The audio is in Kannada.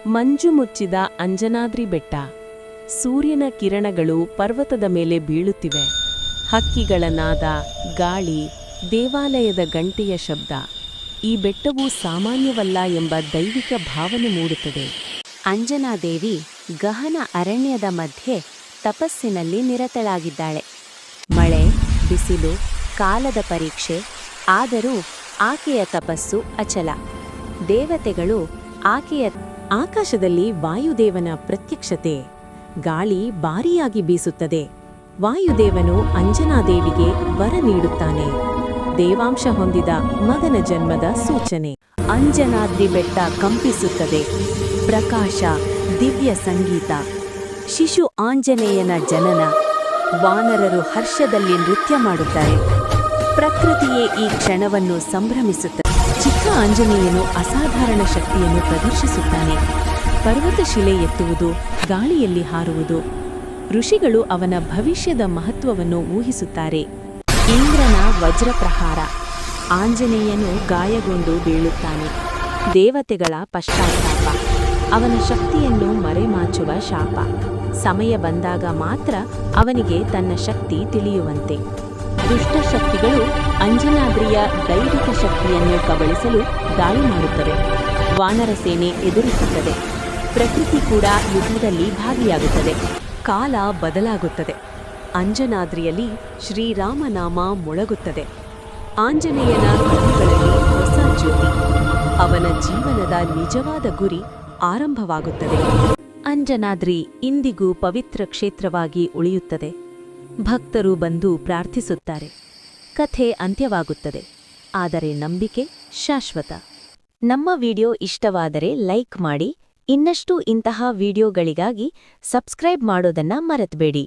ಮಂಜು ಮುಚ್ಚಿದ ಅಂಜನಾದ್ರಿ ಬೆಟ್ಟ. ಸೂರ್ಯನ ಕಿರಣಗಳು ಪರ್ವತದ ಮೇಲೆ ಬೀಳುತ್ತಿವೆ. ಹಕ್ಕಿಗಳ ನಾದ, ಗಾಳಿ, ದೇವಾಲಯದ ಗಂಟೆಯ ಶಬ್ದ. ಈ ಬೆಟ್ಟವು ಸಾಮಾನ್ಯವಲ್ಲ ಎಂಬ ದೈವಿಕ ಭಾವನೆ ಮೂಡುತ್ತದೆ. ಅಂಜನಾದೇವಿ ಗಹನ ಅರಣ್ಯದ ಮಧ್ಯೆ ತಪಸ್ಸಿನಲ್ಲಿ ನಿರತಳಾಗಿದ್ದಾಳೆ. ಮಳೆ, ಬಿಸಿಲು, ಕಾಲದ ಪರೀಕ್ಷೆ, ಆದರೂ ಆಕೆಯ ತಪಸ್ಸು ಅಚಲ. ದೇವತೆಗಳು ಆಕೆಯ ಆಕಾಶದಲ್ಲಿ ವಾಯುದೇವನ ಪ್ರತ್ಯಕ್ಷತೆ. ಗಾಳಿ ಭಾರೀಯಾಗಿ ಬೀಸುತ್ತದೆ. ವಾಯುದೇವನು ಅಂಜನಾದೇವಿಗೆ ವರ ನೀಡುತ್ತಾನೆ. ದೇವಾಂಶ ಹೊಂದಿದ ಮಗನ ಜನ್ಮದ ಸೂಚನೆ. ಅಂಜನಾದ್ರಿ ಬೆಟ್ಟ ಕಂಪಿಸುತ್ತದೆ. ಪ್ರಕಾಶ, ದಿವ್ಯ ಸಂಗೀತ, ಶಿಶು ಆಂಜನೇಯನ ಜನನ. ವಾನರರು ಹರ್ಷದಲ್ಲಿ ನೃತ್ಯ ಮಾಡುತ್ತಾರೆ. ಪ್ರಕೃತಿಯೇ ಈ ಕ್ಷಣವನ್ನು ಸಂಭ್ರಮಿಸುತ್ತದೆ. ಚಿಕ್ಕ ಆಂಜನೇಯನು ಅಸಾಧಾರಣ ಶಕ್ತಿಯನ್ನು ಪ್ರದರ್ಶಿಸುತ್ತಾನೆ. ಪರ್ವತಶಿಲೆ ಎತ್ತುವುದು, ಗಾಳಿಯಲ್ಲಿ ಹಾರುವುದು. ಋಷಿಗಳು ಅವನ ಭವಿಷ್ಯದ ಮಹತ್ವವನ್ನು ಊಹಿಸುತ್ತಾರೆ. ಇಂದ್ರನ ವಜ್ರಪ್ರಹಾರ. ಆಂಜನೇಯನು ಗಾಯಗೊಂಡು ಬೀಳುತ್ತಾನೆ. ದೇವತೆಗಳ ಪಶ್ಚಾತ್ತಾಪ. ಅವನ ಶಕ್ತಿಯನ್ನು ಮರೆಮಾಚುವ ಶಾಪ. ಸಮಯ ಬಂದಾಗ ಮಾತ್ರ ಅವನಿಗೆ ತನ್ನ ಶಕ್ತಿ ತಿಳಿಯುವಂತೆ. ದುಷ್ಟಶಕ್ತಿಗಳು ಅಂಜನಾದ್ರಿಯ ದೈವಿಕ ಶಕ್ತಿಯನ್ನು ಕಬಳಿಸಲು ದಾಳಿ ಮಾಡುತ್ತವೆ. ವಾನರ ಸೇನೆ ಎದುರಿಸುತ್ತದೆ. ಪ್ರಕೃತಿ ಕೂಡ ಯುದ್ಧದಲ್ಲಿ ಭಾಗಿಯಾಗುತ್ತದೆ. ಕಾಲ ಬದಲಾಗುತ್ತದೆ. ಅಂಜನಾದ್ರಿಯಲ್ಲಿ ಶ್ರೀರಾಮನಾಮ ಮೊಳಗುತ್ತದೆ. ಆಂಜನೇಯನ ಕಣ್ಣುಗಳಲ್ಲಿ ಹೊಸ ಜ್ಯೋತಿ. ಅವನ ಜೀವನದ ನಿಜವಾದ ಗುರಿ ಆರಂಭವಾಗುತ್ತದೆ. ಅಂಜನಾದ್ರಿ ಇಂದಿಗೂ ಪವಿತ್ರ ಕ್ಷೇತ್ರವಾಗಿ ಉಳಿಯುತ್ತದೆ. ಭಕ್ತರು ಬಂದು ಪ್ರಾರ್ಥಿಸುತ್ತಾರೆ. ಕಥೆ ಅಂತ್ಯವಾಗುತ್ತದೆ, ಆದರೆ ನಂಬಿಕೆ ಶಾಶ್ವತ. ನಮ್ಮ ವಿಡಿಯೋ ಇಷ್ಟವಾದರೆ ಲೈಕ್ ಮಾಡಿ. ಇನ್ನಷ್ಟು ಇಂತಹ ವಿಡಿಯೋಗಳಿಗಾಗಿ ಸಬ್ಸ್ಕ್ರೈಬ್ ಮಾಡೋದನ್ನ ಮರೆತಬೇಡಿ.